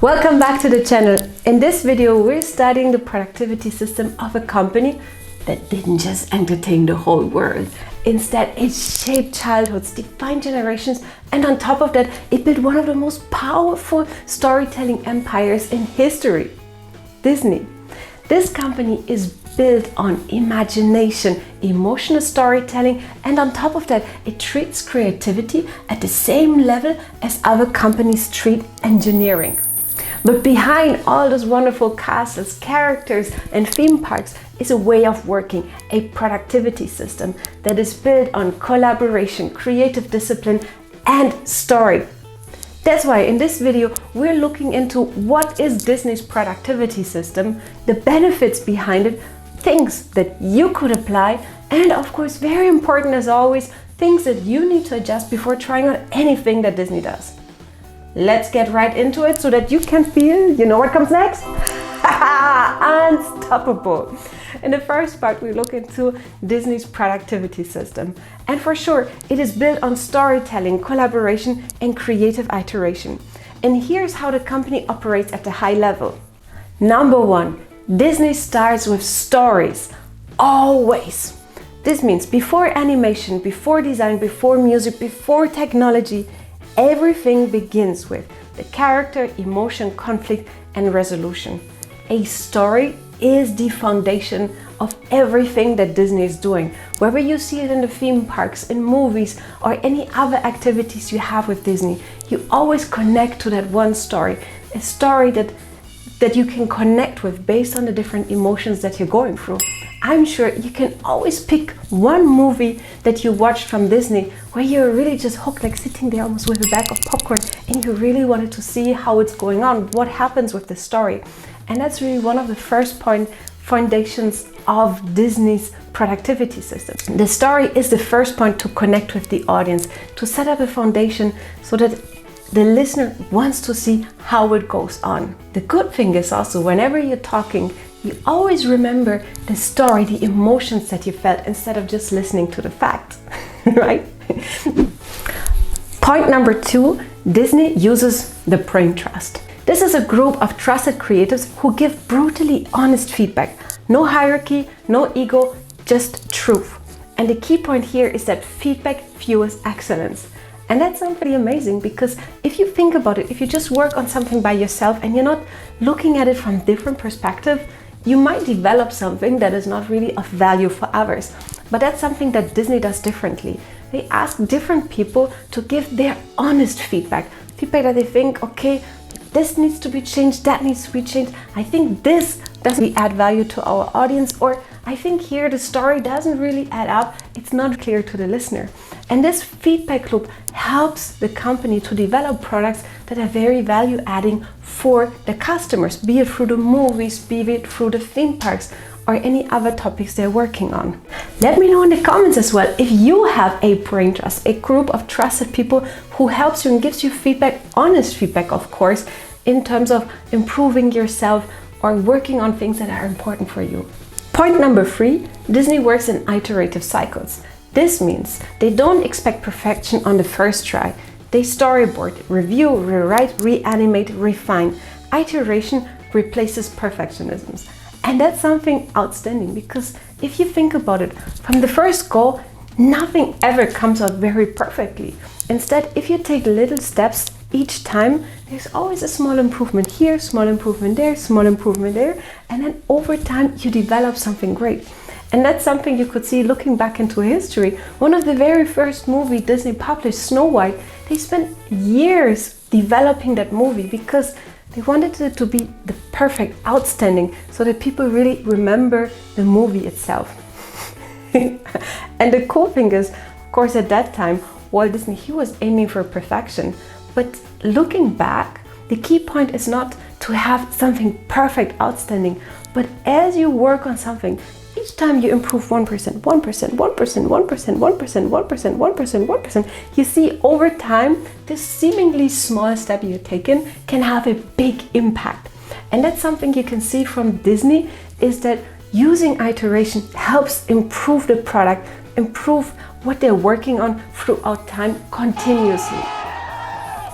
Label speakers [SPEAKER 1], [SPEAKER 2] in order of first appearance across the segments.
[SPEAKER 1] Welcome back to the channel. In this video, we're studying the productivity system of a company that didn't just entertain the whole world. Instead, it shaped childhoods, defined generations, and on top of that, it built one of the most powerful storytelling empires in history, Disney. This company is built on imagination, emotional storytelling, and on top of that, it treats creativity at the same level as other companies treat engineering. But behind all those wonderful castles, characters, and theme parks is a way of working, a productivity system that is built on collaboration, creative discipline, and story. That's why in this video, we're looking into what is Disney's productivity system, the benefits behind it, things that you could apply, and of course, very important as always, things that you need to adjust before trying out anything that Disney does. Let's get right into it so that you can feel, you know what comes next? Unstoppable. In the first part, we look into Disney's productivity system. And for sure, it is built on storytelling, collaboration, and creative iteration. And here's how the company operates at the high level. Number one, Disney starts with stories, always. This means before animation, before design, before music, before technology, everything begins with the character, emotion, conflict, and resolution. A story is the foundation of everything that Disney is doing. Whether you see it in the theme parks, in movies, or any other activities you have with Disney, you always connect to that one story. A story that you can connect with based on the different emotions that you're going through. I'm sure you can always pick one movie that you watched from Disney where you're really just hooked, like sitting there almost with a bag of popcorn, and you really wanted to see how it's going on, what happens with the story. And that's really one of the first foundations of Disney's productivity system. The story is the first point to connect with the audience, to set up a foundation so that the listener wants to see how it goes on. The good thing is also, whenever you're talking, you always remember the story, the emotions that you felt, instead of just listening to the facts, right? Point number two, Disney uses the brain trust. This is a group of trusted creatives who give brutally honest feedback. No hierarchy, no ego, just truth. And the key point here is that feedback fuels excellence. And that's something amazing, because if you think about it, if you just work on something by yourself and you're not looking at it from different perspective, you might develop something that is not really of value for others. But that's something that Disney does differently. They ask different people to give their honest feedback. Feedback that they think, okay, this needs to be changed, that needs to be changed. I think this doesn't add value to our audience, or I think here the story doesn't really add up. It's not clear to the listener. And this feedback loop helps the company to develop products that are very value adding for the customers, be it through the movies, be it through the theme parks, or any other topics they're working on. Let me know in the comments as well if you have a brain trust, a group of trusted people who helps you and gives you feedback, honest feedback of course, in terms of improving yourself or working on things that are important for you. Point number three, Disney works in iterative cycles. This means they don't expect perfection on the first try. They storyboard, review, rewrite, reanimate, refine. Iteration replaces perfectionism. And that's something outstanding, because if you think about it, from the first go, nothing ever comes out very perfectly. Instead, if you take little steps each time, there's always a small improvement here, small improvement there, small improvement there, and then over time you develop something great. And that's something you could see looking back into history. One of the very first movies Disney published, Snow White, they spent years developing that movie because they wanted it to be the perfect, outstanding, so that people really remember the movie itself. And the cool thing is, of course, at that time, Walt Disney, he was aiming for perfection. But looking back, the key point is not to have something perfect, outstanding, but as you work on something, each time you improve 1%, 1%, 1%, 1%, 1%, 1%, 1%, 1%, you see over time, this seemingly small step you've taken can have a big impact. And that's something you can see from Disney, is that using iteration helps improve the product, improve what they're working on throughout time continuously.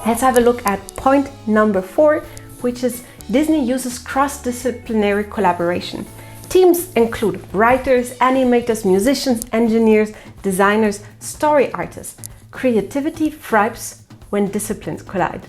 [SPEAKER 1] Let's have a look at point number 4, which is Disney uses cross-disciplinary collaboration. Teams include writers, animators, musicians, engineers, designers, story artists. Creativity thrives when disciplines collide.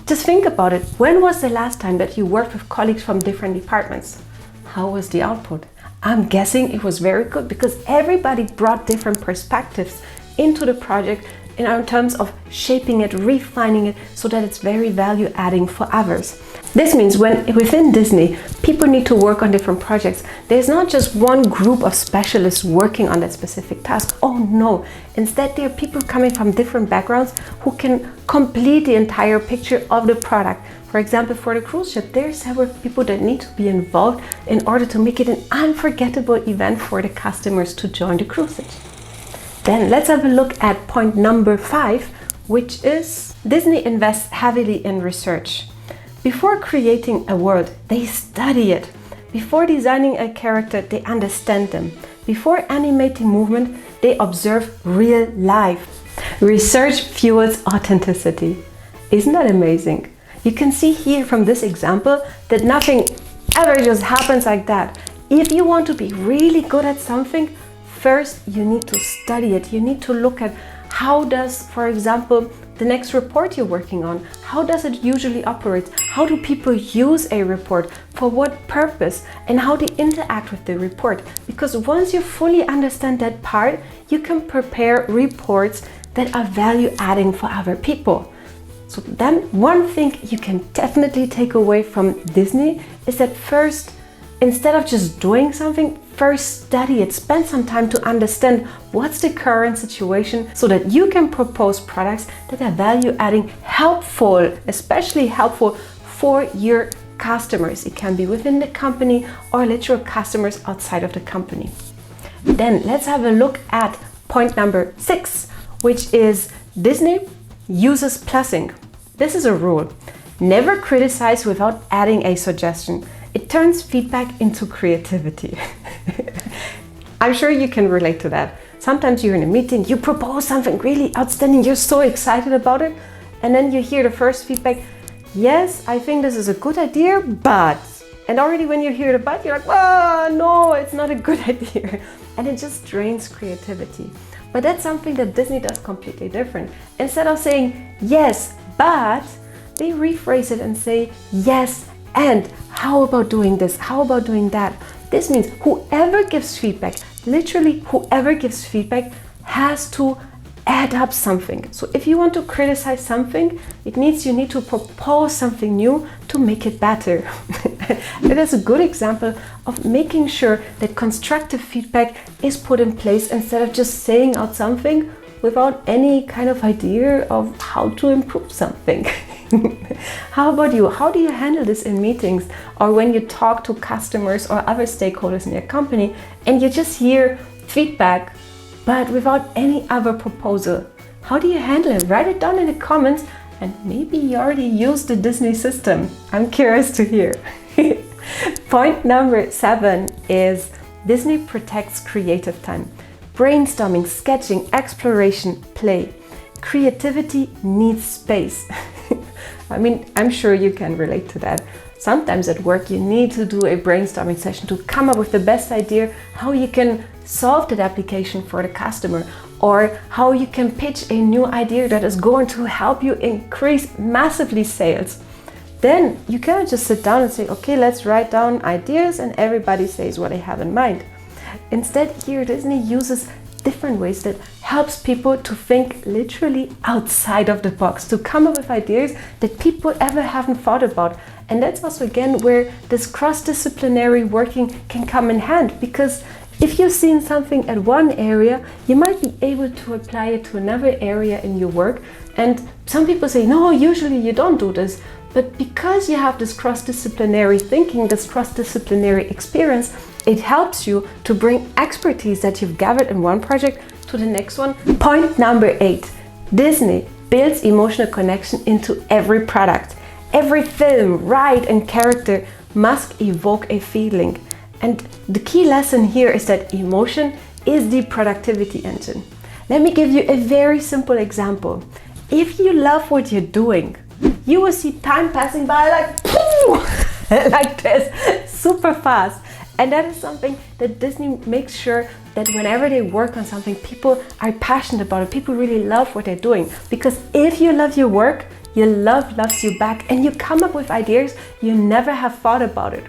[SPEAKER 1] Just think about it. When was the last time that you worked with colleagues from different departments? How was the output? I'm guessing it was very good because everybody brought different perspectives into the project in terms of shaping it, refining it so that it's very value adding for others. This means when within Disney, people need to work on different projects. There's not just one group of specialists working on that specific task. Oh no, instead there are people coming from different backgrounds who can complete the entire picture of the product. For example, for the cruise ship, there are several people that need to be involved in order to make it an unforgettable event for the customers to join the cruises. Then let's have a look at point number 5, which is Disney invests heavily in research. Before creating a world, they study it. Before designing a character, they understand them. Before animating movement, they observe real life. Research fuels authenticity. Isn't that amazing? You can see here from this example that nothing ever just happens like that. If you want to be really good at something, first you need to study it. You need to look at how does, for example, the next report you're working on, how does it usually operate? How do people use a report? For what purpose? And how they interact with the report? Because once you fully understand that part, you can prepare reports that are value adding for other people. So then one thing you can definitely take away from Disney is that first, instead of just doing something, first study it, spend some time to understand what's the current situation so that you can propose products that are value adding, helpful, especially helpful for your customers. It can be within the company or literal customers outside of the company. Then let's have a look at point number 6, which is Disney uses plussing. This is a rule. Never criticize without adding a suggestion. It turns feedback into creativity. I'm sure you can relate to that. Sometimes you're in a meeting, you propose something really outstanding, you're so excited about it, and then you hear the first feedback, yes, I think this is a good idea, but... And already when you hear the but, you're like, oh, no, it's not a good idea. And it just drains creativity. But that's something that Disney does completely different. Instead of saying, yes, but, they rephrase it and say, yes, and how about doing this? How about doing that? This means whoever gives feedback, literally whoever gives feedback, has to add up something. So if you want to criticize something, it means you need to propose something new to make it better. It is a good example of making sure that constructive feedback is put in place instead of just saying out something without any kind of idea of how to improve something. How about you? How do you handle this in meetings or when you talk to customers or other stakeholders in your company and you just hear feedback but without any other proposal? How do you handle it? Write it down in the comments and maybe you already use the Disney system. I'm curious to hear. Point number 7 is Disney protects creative time. Brainstorming, sketching, exploration, play. Creativity needs space. I mean, I'm sure you can relate to that. Sometimes at work you need to do a brainstorming session to come up with the best idea how you can solve that application for the customer or how you can pitch a new idea that is going to help you increase massively sales. Then you cannot just sit down and say, okay, let's write down ideas and everybody says what they have in mind. Instead, here Disney uses different ways that helps people to think literally outside of the box, to come up with ideas that people ever haven't thought about. And that's also again where this cross-disciplinary working can come in hand, because if you've seen something at one area, you might be able to apply it to another area in your work. And some people say, no, usually you don't do this. But because you have this cross-disciplinary thinking, this cross-disciplinary experience, it helps you to bring expertise that you've gathered in one project to the next one. Point number 8, Disney builds emotional connection into every product. Every film, ride, and character must evoke a feeling. And the key lesson here is that emotion is the productivity engine. Let me give you a very simple example. If you love what you're doing, you will see time passing by like poof, like this, super fast. And that is something that Disney makes sure that whenever they work on something, people are passionate about it. People really love what they're doing. Because if you love your work, your love loves you back, and you come up with ideas you never have thought about it.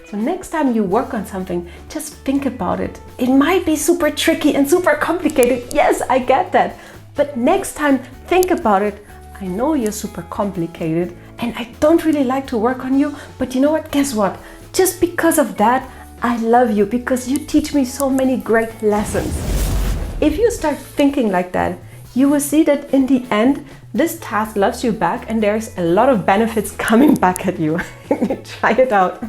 [SPEAKER 1] So next time you work on something, just think about it. It might be super tricky and super complicated. Yes, I get that. But next time, think about it. I know you're super complicated and I don't really like to work on you, but you know what? Guess what? Just because of that, I love you because you teach me so many great lessons. If you start thinking like that, you will see that in the end, this task loves you back and there's a lot of benefits coming back at you. Try it out.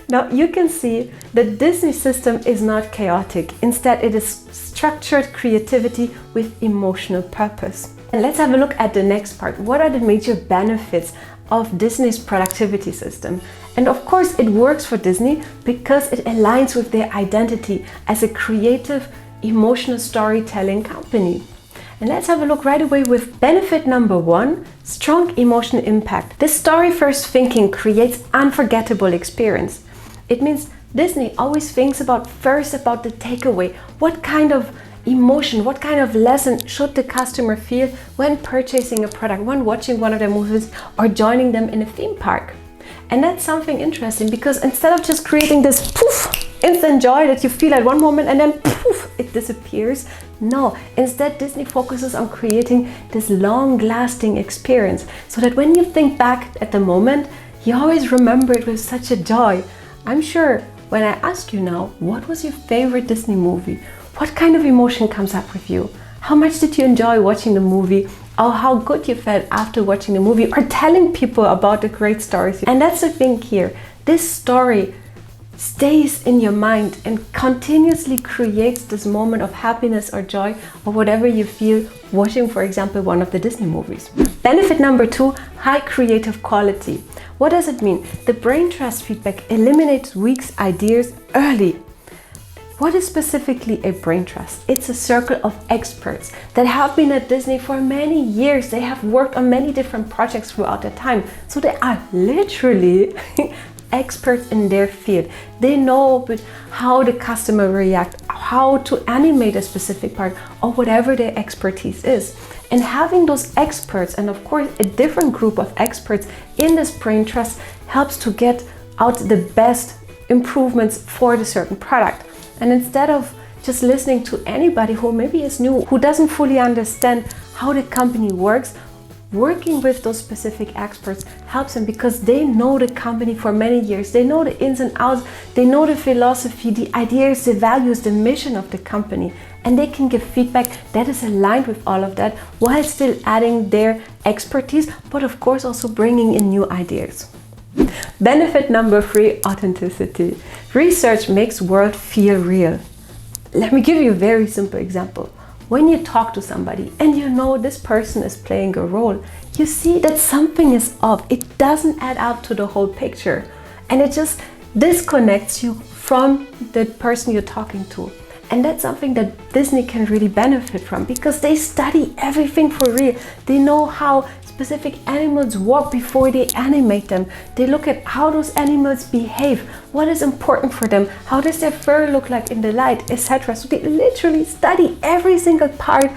[SPEAKER 1] Now you can see the Disney system is not chaotic. Instead, it is structured creativity with emotional purpose. And let's have a look at the next part. What are the major benefits of Disney's productivity system? And of course, it works for Disney because it aligns with their identity as a creative, emotional storytelling company. And let's have a look right away with benefit number 1, strong emotional impact. This story-first thinking creates unforgettable experience. It means Disney always thinks first about the takeaway. What kind of emotion, what kind of lesson should the customer feel when purchasing a product, when watching one of their movies or joining them in a theme park? And that's something interesting because instead of just creating this poof, instant joy that you feel at one moment and then poof, it disappears. No, instead Disney focuses on creating this long-lasting experience so that when you think back at the moment, you always remember it with such a joy. I'm sure when I ask you now, what was your favorite Disney movie? What kind of emotion comes up with you? How much did you enjoy watching the movie? Or how good you felt after watching the movie or telling people about the great stories? And that's the thing here. This story stays in your mind and continuously creates this moment of happiness or joy or whatever you feel watching, for example, one of the Disney movies. Benefit number 2, high creative quality. What does it mean? The brain trust feedback eliminates weak ideas early. What is specifically a brain trust? It's a circle of experts that have been at Disney for many years. They have worked on many different projects throughout their time. So they are literally experts in their field. They know how the customer reacts, how to animate a specific part or whatever their expertise is. And having those experts, and of course a different group of experts in this brain trust, helps to get out the best improvements for the certain product. And instead of just listening to anybody who maybe is new, who doesn't fully understand how the company works, working with those specific experts helps them because they know the company for many years. They know the ins and outs, they know the philosophy, the ideas, the values, the mission of the company. And they can give feedback that is aligned with all of that while still adding their expertise, but of course also bringing in new ideas. Benefit number 3, authenticity. Research makes world feel real. Let me give you a very simple example. When you talk to somebody and you know this person is playing a role, you see that something is off. It doesn't add up to the whole picture. And it just disconnects you from the person you're talking to. And that's something that Disney can really benefit from because they study everything for real. They know how specific animals walk before they animate them. They look at how those animals behave, what is important for them, how does their fur look like in the light, etc. So they literally study every single part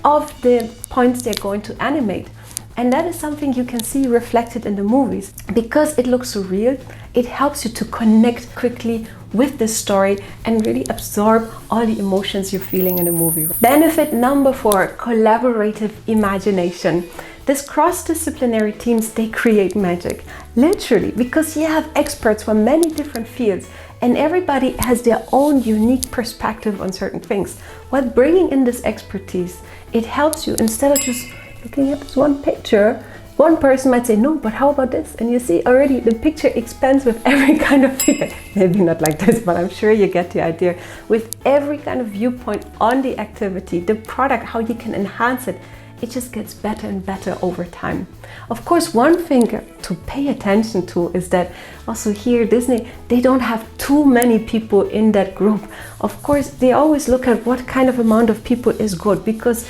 [SPEAKER 1] of the points they're going to animate. And that is something you can see reflected in the movies. Because it looks so real, it helps you to connect quickly with the story and really absorb all the emotions you're feeling in the movie. Benefit number 4, collaborative imagination. This cross-disciplinary teams, they create magic. Literally, because you have experts from many different fields and everybody has their own unique perspective on certain things. While bringing in this expertise, it helps you instead of just looking at this one picture. One person might say, no, but how about this? And you see already the picture expands with every kind of feedback. Maybe not like this, but I'm sure you get the idea. With every kind of viewpoint on the activity, the product, how you can enhance it, it just gets better and better over time. Of course, one thing to pay attention to is that also here Disney, they don't have too many people in that group. Of course, they always look at what kind of amount of people is good because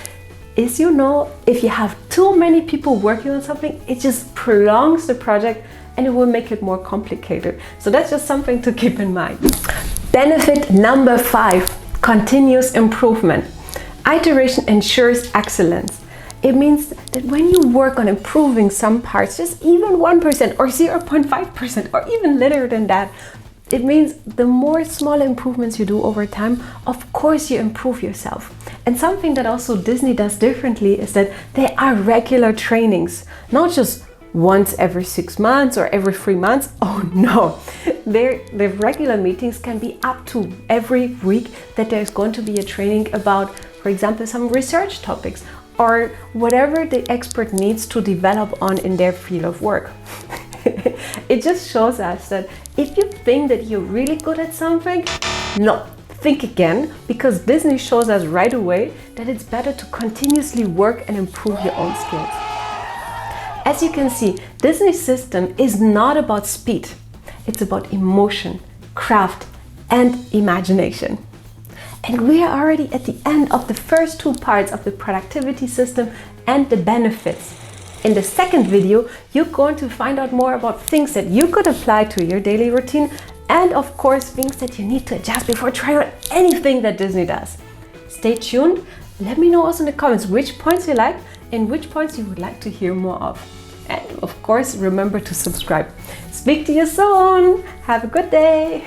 [SPEAKER 1] is, if you have too many people working on something, it just prolongs the project and it will make it more complicated. So that's just something to keep in mind. Benefit number 5, continuous improvement. Iteration ensures excellence. It means that when you work on improving some parts, just even 1% or 0.5% or even littler than that, it means the more small improvements you do over time, of course you improve yourself. And something that also Disney does differently is that they are regular trainings, not just once every 6 months or every 3 months. Oh no, the regular meetings can be up to every week, that there's going to be a training about, for example, some research topics or whatever the expert needs to develop on in their field of work. It just shows us that if you think that you're really good at something, no, think again, because Disney shows us right away that it's better to continuously work and improve your own skills. As you can see, Disney's system is not about speed. It's about emotion, craft, and imagination. And we are already at the end of the first 2 parts of the productivity system and the benefits. In the second video, you're going to find out more about things that you could apply to your daily routine, and of course, things that you need to adjust before trying out anything that Disney does. Stay tuned. Let me know also in the comments which points you like and which points you would like to hear more of. And of course, remember to subscribe. Speak to you soon. Have a good day.